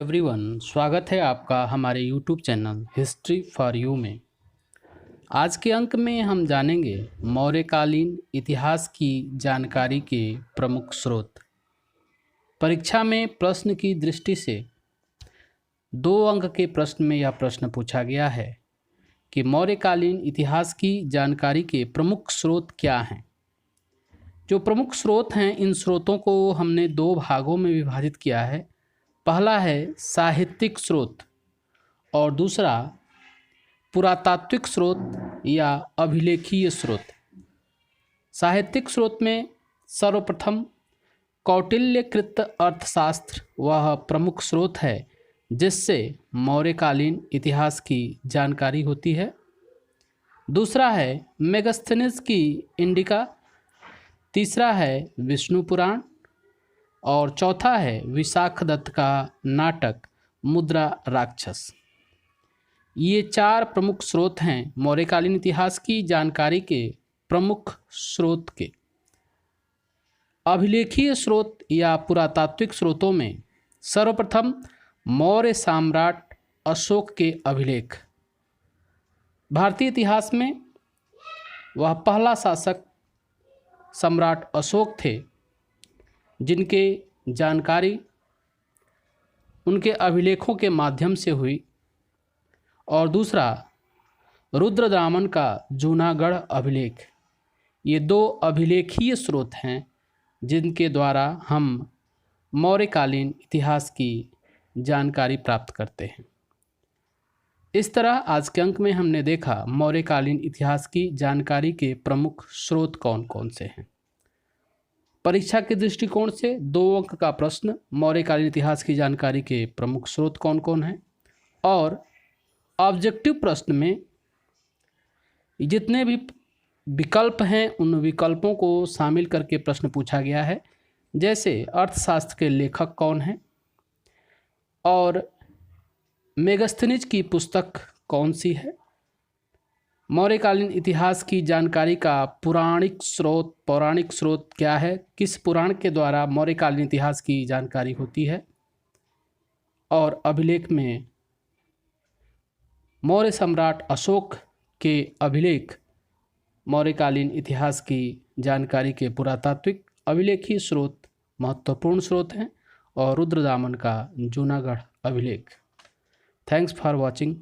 Everyone, स्वागत है आपका हमारे YouTube channel history for you में। आज के अंक में हम जानेंगे मौर्यकालीन इतिहास की जानकारी के प्रमुख स्रोत। परीक्षा में प्रश्न की दृष्टि से 2 अंक के प्रश्न में यह प्रश्न पूछा गया है कि मौर्यकालीन इतिहास की जानकारी के प्रमुख स्रोत क्या हैं। जो प्रमुख स्रोत हैं, इन स्रोतों को हमने 2 भागों में विभाजित किया है। पहला है साहित्यिक स्रोत और दूसरा पुरातात्विक स्रोत या अभिलेखीय स्रोत। साहित्यिक स्रोत में सर्वप्रथम कौटिल्यकृत अर्थशास्त्र वह प्रमुख स्रोत है जिससे मौर्यकालीन इतिहास की जानकारी होती है। दूसरा है मेगस्थनीज की इंडिका, तीसरा है विष्णु पुराण और चौथा है विशाखदत्त का नाटक मुद्रा राक्षस। ये 4 प्रमुख स्रोत हैं मौर्यकालीन इतिहास की जानकारी के प्रमुख स्रोत के। अभिलेखीय स्रोत या पुरातात्विक स्रोतों में सर्वप्रथम मौर्य सम्राट अशोक के अभिलेख। भारतीय इतिहास में वह पहला शासक सम्राट अशोक थे जिनके जानकारी उनके अभिलेखों के माध्यम से हुई, और दूसरा रुद्रदामन का जूनागढ़ अभिलेख। ये 2 अभिलेखीय स्रोत हैं जिनके द्वारा हम मौर्यकालीन इतिहास की जानकारी प्राप्त करते हैं। इस तरह आज के अंक में हमने देखा मौर्यकालीन इतिहास की जानकारी के प्रमुख स्रोत कौन कौन से हैं। परीक्षा के दृष्टिकोण से 2 अंक का प्रश्न, मौर्यकालीन इतिहास की जानकारी के प्रमुख स्रोत कौन कौन हैं, और ऑब्जेक्टिव प्रश्न में जितने भी विकल्प हैं उन विकल्पों को शामिल करके प्रश्न पूछा गया है। जैसे अर्थशास्त्र के लेखक कौन हैं और मेगस्थनीज की पुस्तक कौन सी है, मौर्यकालीन इतिहास की जानकारी का पौराणिक स्रोत क्या है, किस पुराण के द्वारा मौर्यकालीन इतिहास की जानकारी होती है, और अभिलेख में मौर्य सम्राट अशोक के अभिलेख मौर्यकालीन इतिहास की जानकारी के पुरातात्विक अभिलेखीय स्रोत महत्वपूर्ण स्रोत हैं, और रुद्रदामन का जूनागढ़ अभिलेख। Thanks for watching.